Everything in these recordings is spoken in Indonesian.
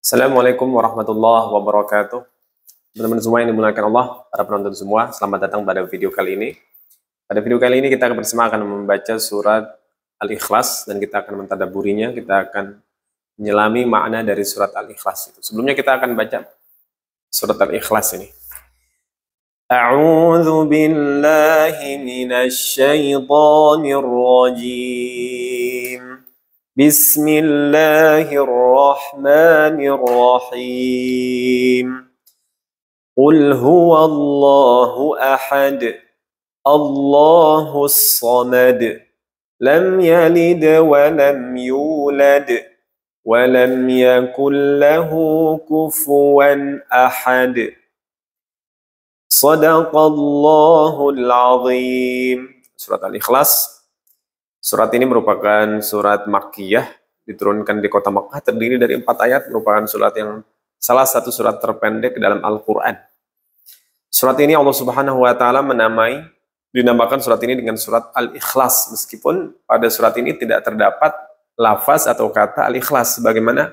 Assalamualaikum warahmatullahi wabarakatuh. Teman-teman semua yang dimuliakan Allah, para penonton semua, selamat datang pada video kali ini. Pada video kali ini kita bersama akan membaca surat Al-Ikhlas dan kita akan mentadabburinya, kita akan menyelami makna dari surat Al-Ikhlas itu. Sebelumnya kita akan baca surat Al-Ikhlas ini. A'udzu billahi minasy syaithanir rajim. Bismillahirrahmanirrahim. Qul huwallahu ahad, Allahus samad, lam yalid wa lam yulad, wa lam yakul lahu kufuwan ahad. Shadaqallahul azim. Surat Al-Ikhlas. Surat ini merupakan surat Makkiyah, diturunkan di kota Makkah, terdiri dari 4 ayat, merupakan surat yang salah satu surat terpendek dalam Al-Quran. Surat ini Allah Subhanahu wa Ta'ala dinamakan surat ini dengan surat Al-Ikhlas, meskipun pada surat ini tidak terdapat lafaz atau kata Al-Ikhlas, sebagaimana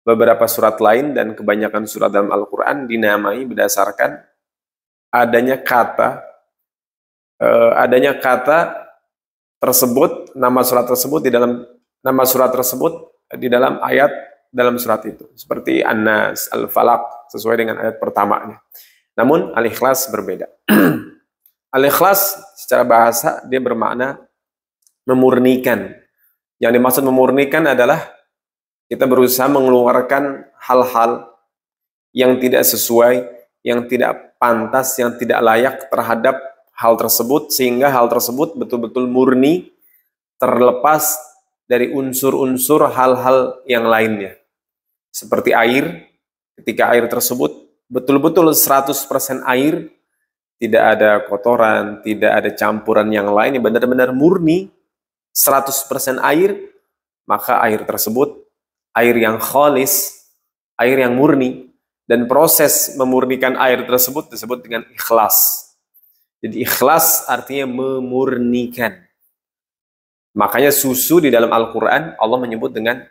beberapa surat lain dan kebanyakan surat dalam Al-Quran dinamai berdasarkan adanya kata tersebut, nama surat tersebut di dalam ayat dalam surat itu, seperti An-Nas, Al-Falaq, sesuai dengan ayat pertamanya. Namun Al-Ikhlas berbeda. Al-Ikhlas secara bahasa dia bermakna memurnikan. Yang dimaksud memurnikan adalah kita berusaha mengeluarkan hal-hal yang tidak sesuai, yang tidak pantas, yang tidak layak terhadap hal tersebut, sehingga hal tersebut betul-betul murni, terlepas dari unsur-unsur hal-hal yang lainnya. Seperti air, ketika air tersebut betul-betul 100% air, tidak ada kotoran, tidak ada campuran yang lain, yang benar-benar murni, 100% air, maka air tersebut, air yang khalis, air yang murni, dan proses memurnikan air tersebut disebut dengan ikhlas. Jadi ikhlas artinya memurnikan. Makanya susu di dalam Al-Quran Allah menyebut dengan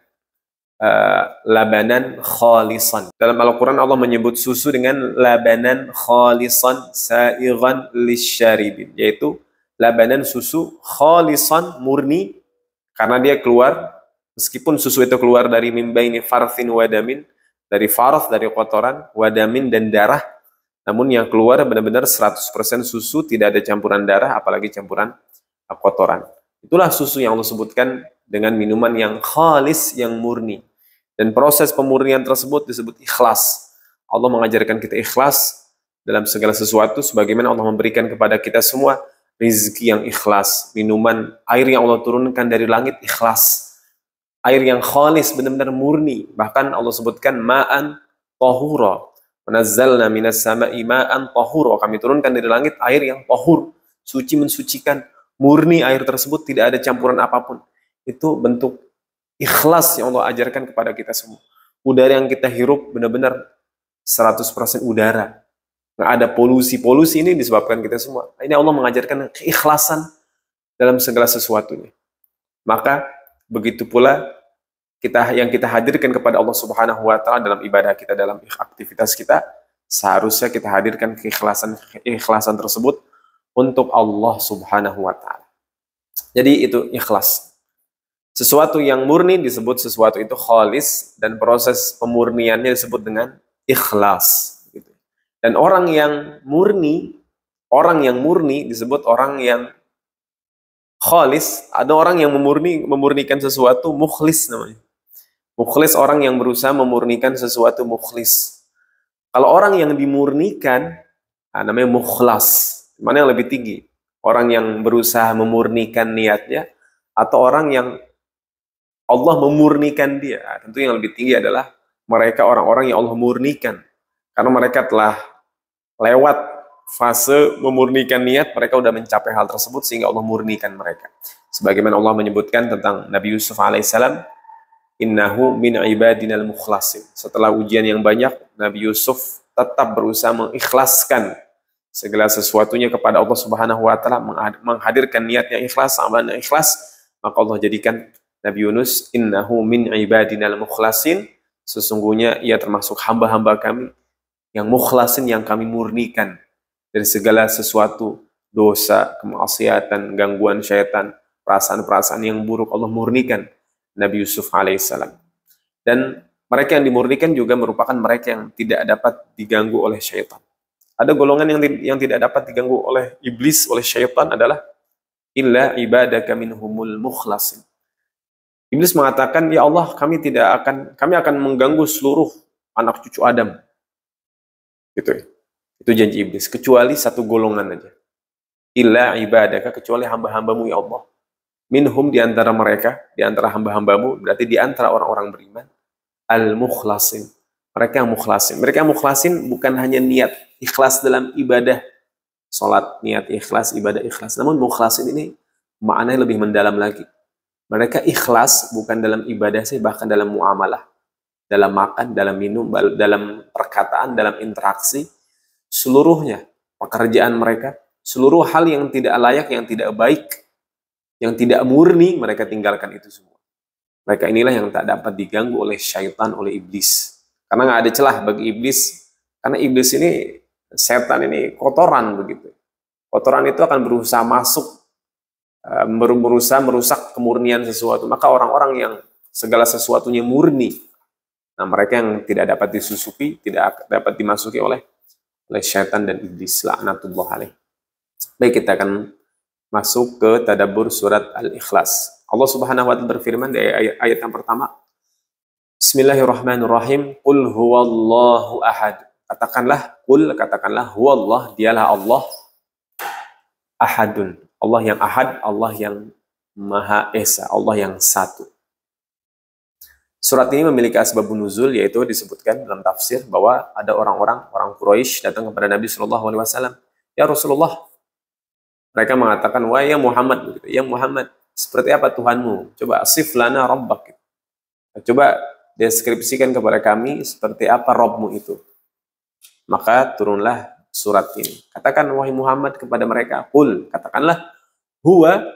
labanan khalisan. Dalam Al-Quran Allah menyebut susu dengan labanan khalisan sa'igan lisyaribin, yaitu labanan susu khalisan, murni, karena dia keluar, meskipun susu itu keluar dari mimbaini farthin wadamin, dari farth, dari kotoran, wadamin, dan darah, namun yang keluar benar-benar 100% susu, tidak ada campuran darah, apalagi campuran kotoran. Itulah susu yang Allah sebutkan dengan minuman yang khalis, yang murni. Dan proses pemurnian tersebut disebut ikhlas. Allah mengajarkan kita ikhlas dalam segala sesuatu, sebagaimana Allah memberikan kepada kita semua rizki yang ikhlas, minuman, air yang Allah turunkan dari langit ikhlas. Air yang khalis, benar-benar murni. Bahkan Allah sebutkan ma'an tahura. Nazzalna minas sama'i ma'an tahura. Kami turunkan dari langit air yang tahur, suci, mensucikan, murni air tersebut, tidak ada campuran apapun. Itu bentuk ikhlas yang Allah ajarkan kepada kita semua. Udara yang kita hirup benar-benar 100% udara. Nggak ada polusi ini disebabkan kita semua. Ini Allah mengajarkan keikhlasan dalam segala sesuatunya. Maka begitu pula yang kita hadirkan kepada Allah Subhanahu wa Ta'ala dalam ibadah kita, dalam aktivitas kita, seharusnya kita hadirkan keikhlasan tersebut untuk Allah Subhanahu wa Ta'ala. Jadi itu ikhlas. Sesuatu yang murni disebut sesuatu itu khalis, dan proses pemurniannya disebut dengan ikhlas. Dan orang yang murni disebut orang yang khalis. Ada orang yang memurnikan sesuatu, mukhlis namanya. Mukhlis orang yang berusaha memurnikan sesuatu, mukhlis. Kalau orang yang dimurnikan, namanya mukhlas. Mana yang lebih tinggi? Orang yang berusaha memurnikan niatnya, atau orang yang Allah memurnikan dia? Tentu yang lebih tinggi adalah mereka, orang-orang yang Allah murnikan. Karena mereka telah lewat fase memurnikan niat, mereka sudah mencapai hal tersebut sehingga Allah murnikan mereka. Sebagaimana Allah menyebutkan tentang Nabi Yusuf alaihissalam, innahu min ibadinal mukhlasin. Setelah ujian yang banyak, Nabi Yusuf tetap berusaha mengikhlaskan segala sesuatunya kepada Allah Subhanahu wa Ta'ala, menghadirkan niatnya ikhlas, amalnya ikhlas, maka Allah jadikan Nabi Yunus innahu min ibadinal mukhlasin, Sesungguhnya ia termasuk hamba-hamba kami yang mukhlasin, yang kami murnikan dari segala sesuatu dosa, kemaksiatan, gangguan syaitan, perasaan-perasaan yang buruk. Allah murnikan Nabi Yusuf alaihissalam. Dan mereka yang dimurnikan juga merupakan mereka yang tidak dapat diganggu oleh syaitan. Ada golongan yang tidak dapat diganggu oleh iblis, oleh syaitan adalah illa ibadaka minhumul mukhlasin. Iblis mengatakan, ya Allah, kami akan mengganggu seluruh anak cucu Adam. Gitu ya. Itu janji iblis, kecuali satu golongan aja. Illa ibadaka, kecuali hamba-hambamu ya Allah. Minhum, di antara mereka, di antara hamba-hambamu, berarti di antara orang-orang beriman, al-mukhlasin. Mereka yang mukhlasin. Mereka yang mukhlasin bukan hanya niat ikhlas dalam ibadah, salat, niat ikhlas, ibadah ikhlas. Namun mukhlasin ini maknanya lebih mendalam lagi. Mereka ikhlas bukan dalam ibadah sih, bahkan dalam muamalah, dalam makan, dalam minum, dalam perkataan, dalam interaksi, seluruhnya pekerjaan mereka, seluruh hal yang tidak layak, yang tidak baik, yang tidak murni, mereka tinggalkan itu semua. Mereka inilah yang tak dapat diganggu oleh syaitan, oleh iblis. Karena nggak ada celah bagi iblis, karena iblis ini, setan ini kotoran begitu. Kotoran itu akan berusaha masuk, berusaha merusak kemurnian sesuatu. Maka orang-orang yang segala sesuatunya murni, nah mereka yang tidak dapat disusupi, tidak dapat dimasuki oleh syaitan dan iblis, laknatullah alaih. Baik, kita akan masuk ke tadabbur surat Al-Ikhlas. Allah Subhanahu wa taala berfirman di ayat yang pertama, Bismillahirrahmanirrahim, Qul huwallahu ahad. Katakanlah huwallah, dialah Allah, ahadun. Allah yang ahad, Allah yang maha esa, Allah yang satu. Surat ini memiliki asbabun nuzul, yaitu disebutkan dalam tafsir bahwa ada orang Quraisy datang kepada Nabi SAW. Ya Rasulullah, mereka mengatakan, wah ya Muhammad, ya Muhammad, seperti apa Tuhanmu? Coba asif lana rabbak. Coba deskripsikan kepada kami seperti apa Rabbmu itu. Maka turunlah surat ini. Katakan wahai Muhammad kepada mereka, qul, katakanlah, huwa,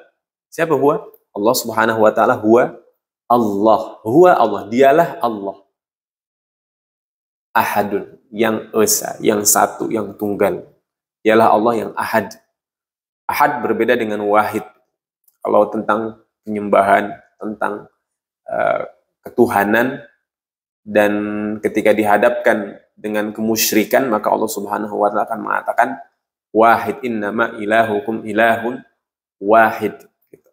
siapa huwa? Allah Subhanahu wa taala, huwa Allah, dialah Allah. Ahadun, yang esa, yang satu, yang tunggal. Dialah Allah yang ahad. Ahad berbeda dengan wahid. Kalau tentang penyembahan, tentang ketuhanan, dan ketika dihadapkan dengan kemusyrikan, maka Allah Subhanahu wa taala akan mengatakan wahid, innama ilahukum ilahun wahid. Gitu.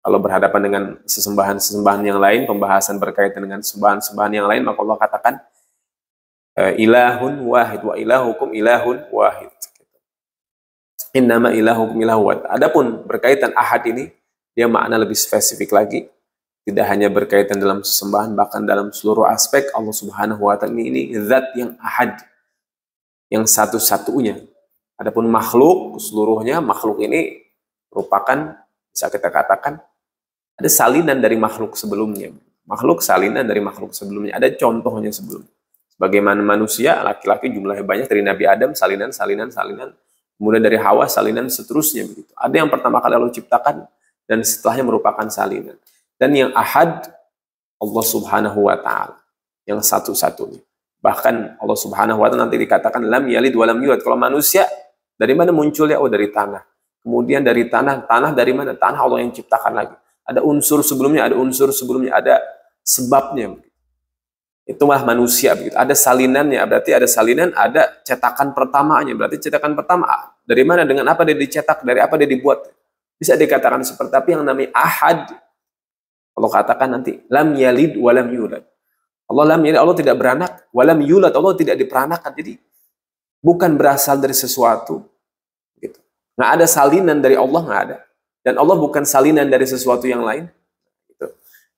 Kalau berhadapan dengan sesembahan yang lain, pembahasan berkaitan dengan sembahan yang lain, maka Allah katakan ilahun wahid wa ilahukum ilahun wahid. Innama ilahukum ilahun wahid. Adapun berkaitan ahad ini, dia makna lebih spesifik lagi. Tidak hanya berkaitan dalam sesembahan, bahkan dalam seluruh aspek Allah Subhanahu wa taala ini zat yang ahad, yang satu-satunya. Adapun makhluk seluruhnya, makhluk ini merupakan, bisa kita katakan, ada salinan dari makhluk sebelumnya. Makhluk salinan dari makhluk sebelumnya. Ada contohnya sebelumnya. Bagaimana manusia, laki-laki jumlahnya banyak, dari Nabi Adam salinan. Kemudian dari Hawa salinan, seterusnya begitu. Ada yang pertama kali Allah ciptakan dan setelahnya merupakan salinan. Dan yang ahad, Allah Subhanahu wa ta'ala, yang satu-satunya. Bahkan Allah Subhanahu wa ta'ala nanti dikatakan lam yalid wa lam yulad. Kalau manusia, dari mana munculnya? Oh, dari tanah. Kemudian dari tanah dari mana? Tanah Allah yang ciptakan lagi. Ada unsur sebelumnya, ada sebabnya. Itulah manusia begitu. Ada salinannya, berarti ada salinan, ada cetakan pertamanya. Berarti cetakan pertama dari mana? Dengan apa dia dicetak? Dari apa dia dibuat? Bisa dikatakan seperti, tapi yang namanya ahad, Allah katakan nanti lam yalid wa lam yulad. Allah lam yalid, Allah tidak beranak, wa lam yulad, Allah tidak diperanakan. Jadi bukan berasal dari sesuatu gitu. Nggak ada salinan dari Allah, nggak ada. Dan Allah bukan salinan dari sesuatu yang lain gitu.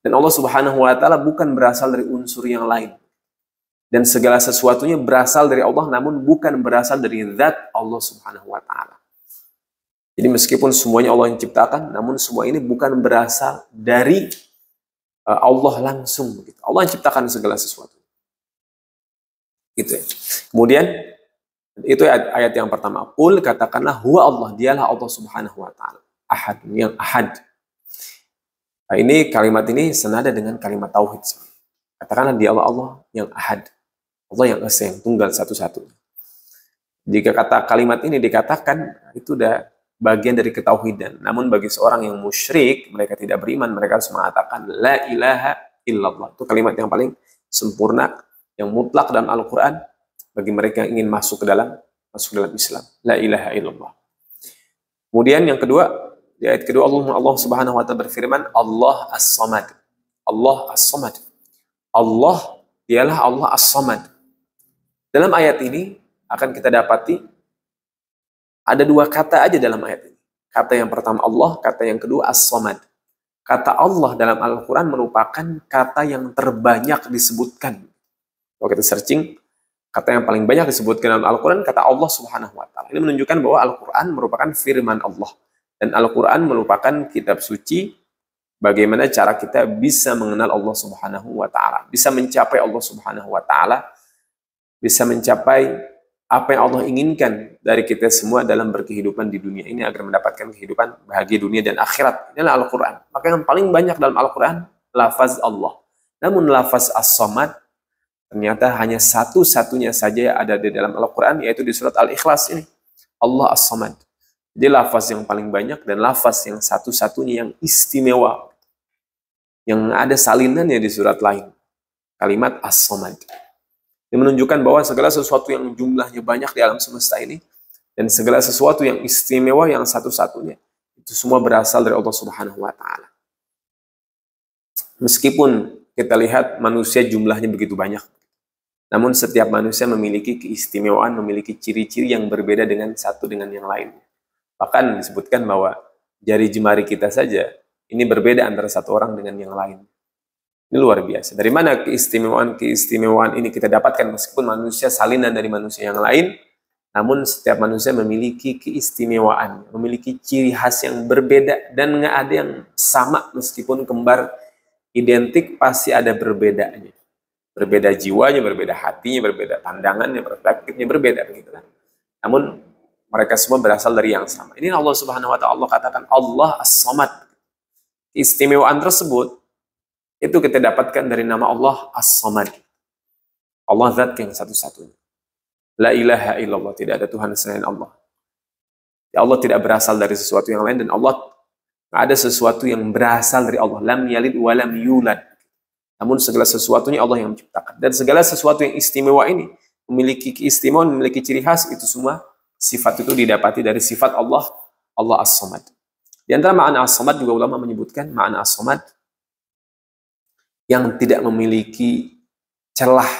Dan Allah Subhanahu wa taala bukan berasal dari unsur yang lain. Dan segala sesuatunya berasal dari Allah, namun bukan berasal dari zat Allah Subhanahu wa taala. Jadi meskipun semuanya Allah yang ciptakan, namun semua ini bukan berasal dari Allah langsung begitu. Allah yang ciptakan segala sesuatu. Gitu ya. Kemudian itu ayat yang pertama. Qul, katakanlah huwa Allah, dialah Allah Subhanahu wa taala. Ahad, yang ahad. Nah, ini kalimat ini senada dengan kalimat tauhid. Katakanlah dia Allah yang ahad. Allah yang esa, yang tunggal satu-satunya. Jika kata kalimat ini dikatakan, itu udah bagian dari ketauhidan. Namun bagi seorang yang musyrik, mereka tidak beriman, mereka harus mengatakan la ilaha illallah. Itu kalimat yang paling sempurna, yang mutlak dalam Al-Quran bagi mereka yang ingin masuk ke dalam Islam. La ilaha illallah. Kemudian yang kedua, di ayat kedua Allah Subhanahu wa taala berfirman, Allah As-Samad. Allah As-Samad. Allah dialah Allah As-Samad. Dalam ayat ini akan kita dapati ada dua kata aja dalam ayat ini. Kata yang pertama Allah, kata yang kedua As-Samad. Kata Allah dalam Al-Quran merupakan kata yang terbanyak disebutkan. Kalau kita searching, kata yang paling banyak disebutkan dalam Al-Quran, kata Allah Subhanahu wa taala. Ini menunjukkan bahwa Al-Quran merupakan firman Allah. Dan Al-Quran merupakan kitab suci, bagaimana cara kita bisa mengenal Allah Subhanahu wa taala, bisa mencapai Allah Subhanahu wa taala, bisa mencapai apa yang Allah inginkan dari kita semua dalam berkehidupan di dunia ini agar mendapatkan kehidupan bahagia dunia dan akhirat. Inilah Al-Quran. Maka yang paling banyak dalam Al-Quran, lafaz Allah. Namun lafaz As-Samad ternyata hanya satu-satunya saja yang ada di dalam Al-Quran, yaitu di surat Al-Ikhlas ini. Allah As-Samad. Jadi lafaz yang paling banyak dan lafaz yang satu-satunya yang istimewa. Yang ada salinannya di surat lain. Kalimat As-Samad. Ini menunjukkan bahwa segala sesuatu yang jumlahnya banyak di alam semesta ini, dan segala sesuatu yang istimewa yang satu-satunya, itu semua berasal dari Allah Subhanahu wa taala. Meskipun kita lihat manusia jumlahnya begitu banyak, namun setiap manusia memiliki keistimewaan, memiliki ciri-ciri yang berbeda dengan satu dengan yang lain. Bahkan disebutkan bahwa jari jemari kita saja ini berbeda antara satu orang dengan yang lain. Ini luar biasa. Dari mana keistimewaan ini kita dapatkan? Meskipun manusia salinan dari manusia yang lain, namun setiap manusia memiliki keistimewaan, memiliki ciri khas yang berbeda, dan nggak ada yang sama. Meskipun kembar identik, pasti ada berbedanya. Berbeda jiwanya, berbeda hatinya, berbeda pandangannya, perspektifnya, berbeda. Begitu kan? Namun mereka semua berasal dari yang sama. Ini Allah Subhanahu wa taala, Allah katakan Allah As-Samad. Keistimewaan tersebut itu kita dapatkan dari nama Allah As-Samad. Allah zat yang satu-satunya. La ilaha illallah, tidak ada Tuhan selain Allah. Ya, Allah tidak berasal dari sesuatu yang lain, dan Allah tidak ada sesuatu yang berasal dari Allah. Lam yalid wa lam yulad. Namun segala sesuatunya Allah yang menciptakan. Dan segala sesuatu yang istimewa ini memiliki keistimewaan, memiliki ciri khas, itu semua sifat itu didapati dari sifat Allah, Allah As-Samad. Di antara makna As-Samad juga ulama menyebutkan makna As-Samad yang tidak memiliki celah.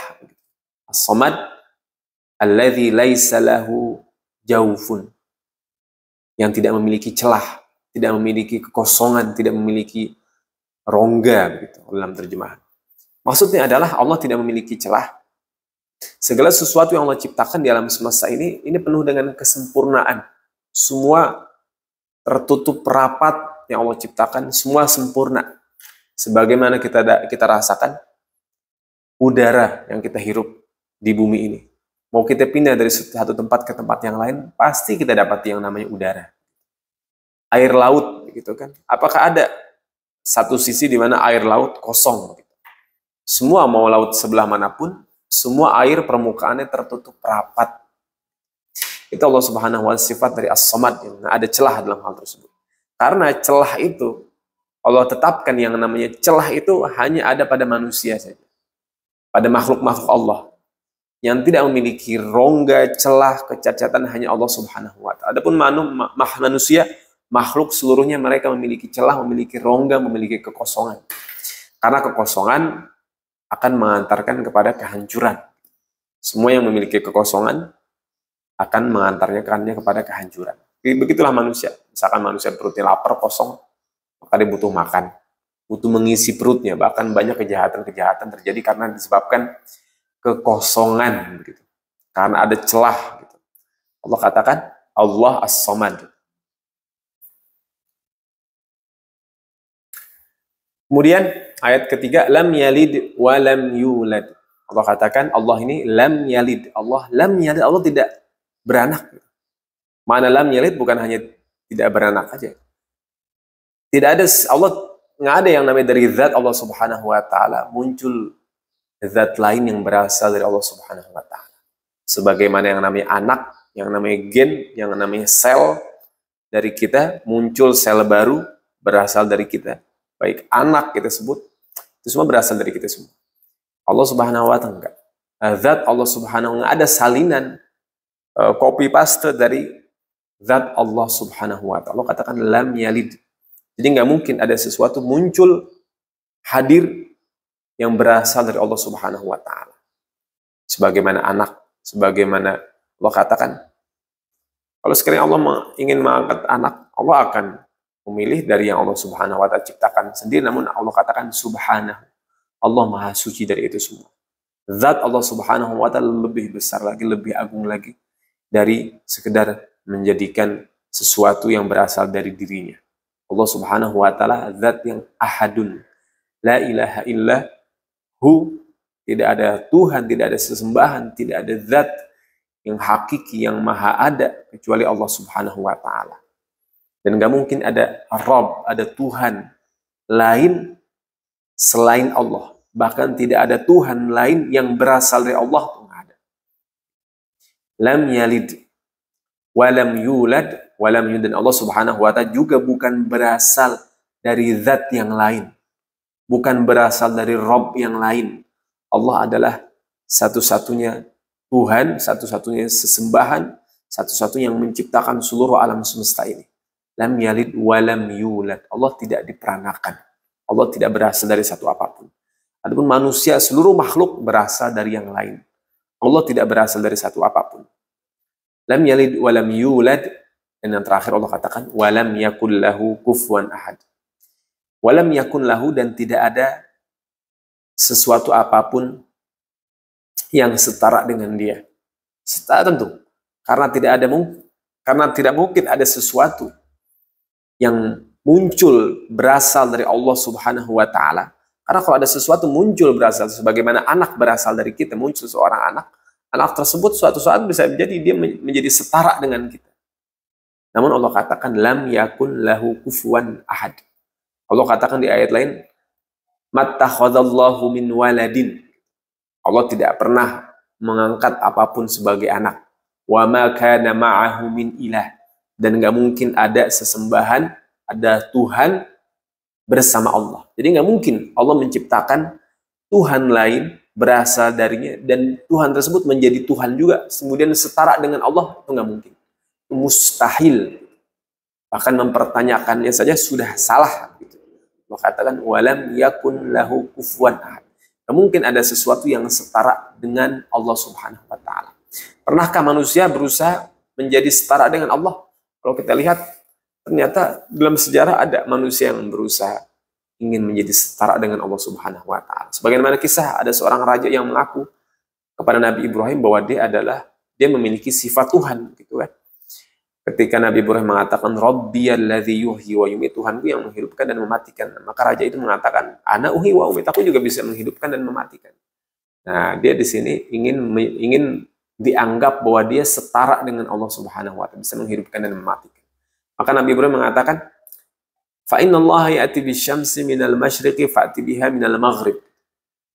As-Samad alladzi laisa lahu jaufun. Yang tidak memiliki celah, tidak memiliki kekosongan, tidak memiliki rongga, begitu dalam terjemahan. Maksudnya adalah Allah tidak memiliki celah. Segala sesuatu yang Allah ciptakan di alam semesta ini penuh dengan kesempurnaan. Semua tertutup rapat yang Allah ciptakan, semua sempurna. Sebagaimana kita rasakan udara yang kita hirup di bumi ini. Mau kita pindah dari satu tempat ke tempat yang lain, pasti kita dapat yang namanya udara. Air laut, gitu kan? Apakah ada satu sisi di mana air laut kosong? Semua mau laut sebelah manapun, semua air permukaannya tertutup rapat. Itu Allah Subhanahu wa taala sifat dari As-Samad, yang ada celah dalam hal tersebut. Karena celah itu Allah tetapkan, yang namanya celah itu hanya ada pada manusia saja. Pada makhluk-makhluk Allah. Yang tidak memiliki rongga, celah, kecacatan hanya Allah Subhanahu wa taala. Adapun manusia, makhluk seluruhnya mereka memiliki celah, memiliki rongga, memiliki kekosongan. Karena kekosongan akan mengantarkan kepada kehancuran. Semua yang memiliki kekosongan akan mengantarkannya kepada kehancuran. Begitulah manusia. Misalkan manusia perutnya lapar, kosong, maka dia butuh makan, butuh mengisi perutnya. Bahkan banyak kejahatan-kejahatan terjadi karena disebabkan kekosongan, begitu. Karena ada celah. Gitu. Allah katakan Allah As-Samad. Kemudian ayat ketiga, lam yalid wa lam yulad. Allah katakan Allah ini lam yalid. Allah lam yalid, Allah tidak beranak. Mana lam yalid bukan hanya tidak beranak aja. Tidak ada, Allah nggak ada yang namanya dari zat Allah Subhanahu wa taala muncul zat lain yang berasal dari Allah Subhanahu wa taala. Sebagaimana yang namanya anak, yang namanya gen, yang namanya sel dari kita, muncul sel baru berasal dari kita. Baik anak kita sebut, itu semua berasal dari kita semua. Allah Subhanahu wa taala enggak. Zat Allah Subhanahu wa taala ada salinan copy paste dari zat Allah Subhanahu wa taala. Allah katakan lam yalid. Jadi nggak mungkin ada sesuatu muncul hadir yang berasal dari Allah Subhanahu wa taala. Sebagaimana anak, sebagaimana Allah katakan, kalau sekiranya Allah ingin mengangkat anak, Allah akan memilih dari yang Allah Subhanahu wa taala ciptakan sendiri, namun Allah katakan subhanahu. Allah maha suci dari itu semua. Zat Allah Subhanahu wa taala lebih besar lagi, lebih agung lagi dari sekedar menjadikan sesuatu yang berasal dari dirinya. Allah Subhanahu wa taala zat yang ahadun. La ilaha illa hu, tidak ada Tuhan, tidak ada sesembahan, tidak ada zat yang hakiki, yang maha ada kecuali Allah Subhanahu wa taala. Dan gak mungkin ada Rabb, ada Tuhan lain selain Allah. Bahkan tidak ada Tuhan lain yang berasal dari Allah, itu nggak ada. Lam yalid walam yulad walam yulad. Dan Allah Subhanahu wa taala juga bukan berasal dari zat yang lain, bukan berasal dari Rabb yang lain. Allah adalah satu-satunya Tuhan, satu-satunya sesembahan, satu-satunya yang menciptakan seluruh alam semesta ini. Lam yalid walam yulad. Allah tidak diperanakan. Allah tidak berasal dari satu apapun. Adapun manusia, seluruh makhluk berasal dari yang lain. Allah tidak berasal dari satu apapun. Lam yalid walam yulad. Dan yang terakhir Allah katakan walam yakul lahu kufuwan ahad. Walam yakun lahu, dan tidak ada sesuatu apapun yang setara dengan dia. Setara tentu. Karena tidak mungkin ada sesuatu yang muncul berasal dari Allah Subhanahu wa taala. Karena kalau ada sesuatu muncul berasal, sebagaimana anak berasal dari kita, muncul seorang anak, anak tersebut suatu saat bisa menjadi dia menjadi setara dengan kita. Namun Allah katakan lam yakun lahu kufuwan ahad. Allah katakan di ayat lain, mattakhadallahu min waladin. Allah tidak pernah mengangkat apapun sebagai anak. Wa ma kana ma'ahu min ilah. Dan nggak mungkin ada sesembahan, ada Tuhan bersama Allah. Jadi nggak mungkin Allah menciptakan Tuhan lain berasal darinya dan Tuhan tersebut menjadi Tuhan juga kemudian setara dengan Allah, itu nggak mungkin. Itu mustahil. Bahkan mempertanyakannya saja sudah salah. Allah katakan walam yakun lahu kufuwan ahad. Nggak mungkin ada sesuatu yang setara dengan Allah Subhanahu wa taala. Pernahkah manusia berusaha menjadi setara dengan Allah? Kalau kita lihat, ternyata dalam sejarah ada manusia yang berusaha ingin menjadi setara dengan Allah Subhanahu wa taala. Sebagaimana kisah ada seorang raja yang mengaku kepada Nabi Ibrahim bahwa dia memiliki sifat Tuhan, gitu kan. Ketika Nabi Ibrahim mengatakan Rabbiyalladzi yuhyi wa yumiit, Tuhanku yang menghidupkan dan mematikan. Maka raja itu mengatakan ana uhyi wa umiit, aku juga bisa menghidupkan dan mematikan. Nah, dia di sini ingin dianggap bahwa dia setara dengan Allah Subhanahu wa taala, bisa menghidupkan dan mematikan. Maka Nabi Ibrahim mengatakan, fa innallaha ya'ti bisyamsi minal masyriqi fa'ti biha minal maghrib.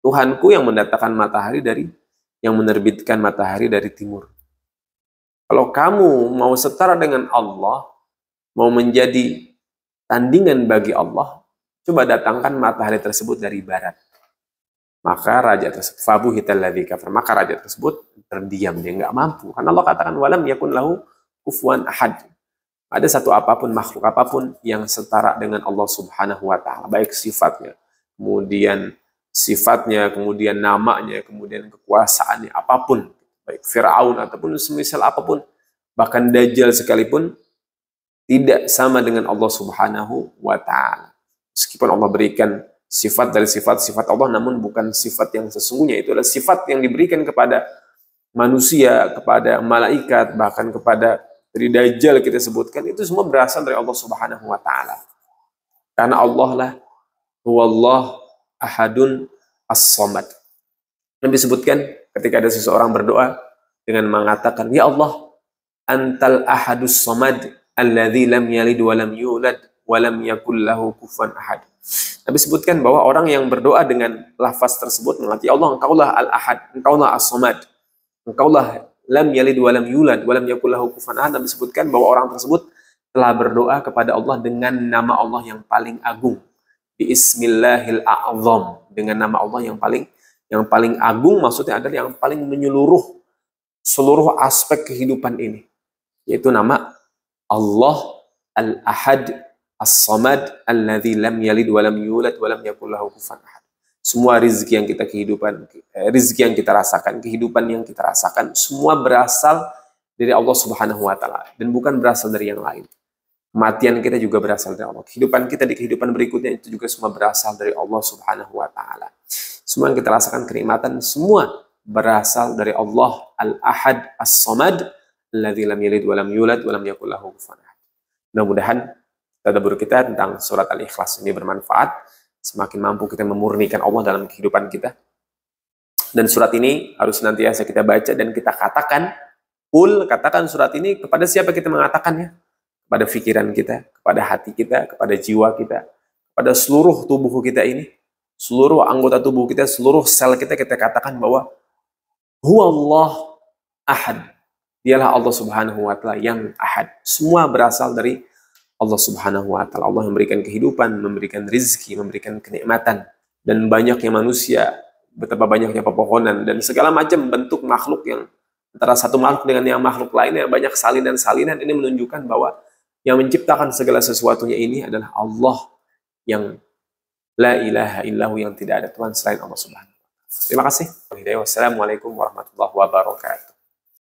Tuhanku yang mendatangkan matahari yang menerbitkan matahari dari timur. Kalau kamu mau setara dengan Allah, mau menjadi tandingan bagi Allah, coba datangkan matahari tersebut dari barat. Maka raja tersebut maka raja tersebut terdiam, dia nggak mampu. Karena Allah katakan walam yakun lahu kufuwan ahad. Ada satu apapun, makhluk apapun yang setara dengan Allah Subhanahu wa taala, baik sifatnya, kemudian namanya, kemudian kekuasaannya, apapun, baik Firaun ataupun semisal apapun, bahkan Dajjal sekalipun tidak sama dengan Allah Subhanahu wa taala. Meskipun Allah berikan sifat dari sifat-sifat Allah, namun bukan sifat yang sesungguhnya. Itu adalah sifat yang diberikan kepada manusia, kepada malaikat, bahkan kepada dari Dajjal kita sebutkan, itu semua berasal dari Allah Subhanahu wa taala. Karena Allah lah huwallah ahadun as-samad. Nabi sebutkan ketika ada seseorang berdoa dengan mengatakan, ya Allah, antal ahadus samad alladzi lam yalid wa lam yulad wa lam yakul lahu kufuwan ahad. Nabi sebutkan bahwa orang yang berdoa dengan lafaz tersebut mengatakan, "Ya Allah, Engkaulah Al-Ahad, Engkaulah As-Samad, Engkaulah lam yalid wa lam yulad wa lam yakul lahu kufuwan ahad." Nabi sebutkan bahwa orang tersebut telah berdoa kepada Allah dengan nama Allah yang paling agung. Bismillahil a'zam, dengan nama Allah yang paling agung, maksudnya adalah yang paling menyeluruh seluruh aspek kehidupan ini, yaitu nama Allah Al-Ahad As-Samad alladzi lam yalid wa lam yulad wa lam yakul lahu kufuwan ahad. Semua rizki yang kita rizki yang kita rasakan, kehidupan yang kita rasakan, semua berasal dari Allah Subhanahu wa taala dan bukan berasal dari yang lain. Kematian kita juga berasal dari Allah. Kehidupan kita di kehidupan berikutnya itu juga semua berasal dari Allah Subhanahu wa taala. Semua yang kita rasakan kenikmatan semua berasal dari Allah Al-Ahad As-Samad alladzi lam yalid wa lam yulad wa lam yakul lahu kufuwan ahad. Mudah-mudahan tadabbur kita tentang surat Al-Ikhlas ini bermanfaat, semakin mampu kita memurnikan Allah dalam kehidupan kita. Dan surat ini harus senantiasa kita baca dan kita katakan, katakan surat ini kepada siapa kita mengatakannya? Kepada pikiran kita, kepada hati kita, kepada jiwa kita, kepada seluruh tubuh kita ini, seluruh anggota tubuh kita, seluruh sel kita katakan bahwa Huwallah Ahad. Dialah Allah Subhanahu wa taala yang Ahad. Semua berasal dari Allah Subhanahu wa taala. Allah memberikan kehidupan, memberikan rizki, memberikan kenikmatan, dan banyaknya manusia, betapa banyaknya pepohonan dan segala macam bentuk makhluk yang antara satu makhluk dengan yang makhluk lainnya banyak salinan-salinan. Ini menunjukkan bahwa yang menciptakan segala sesuatunya ini adalah Allah yang la ilaha illahu, yang tidak ada Tuhan selain Allah Subhanahu wa taala. Terima kasih. Wassalamualaikum warahmatullahi wabarakatuh.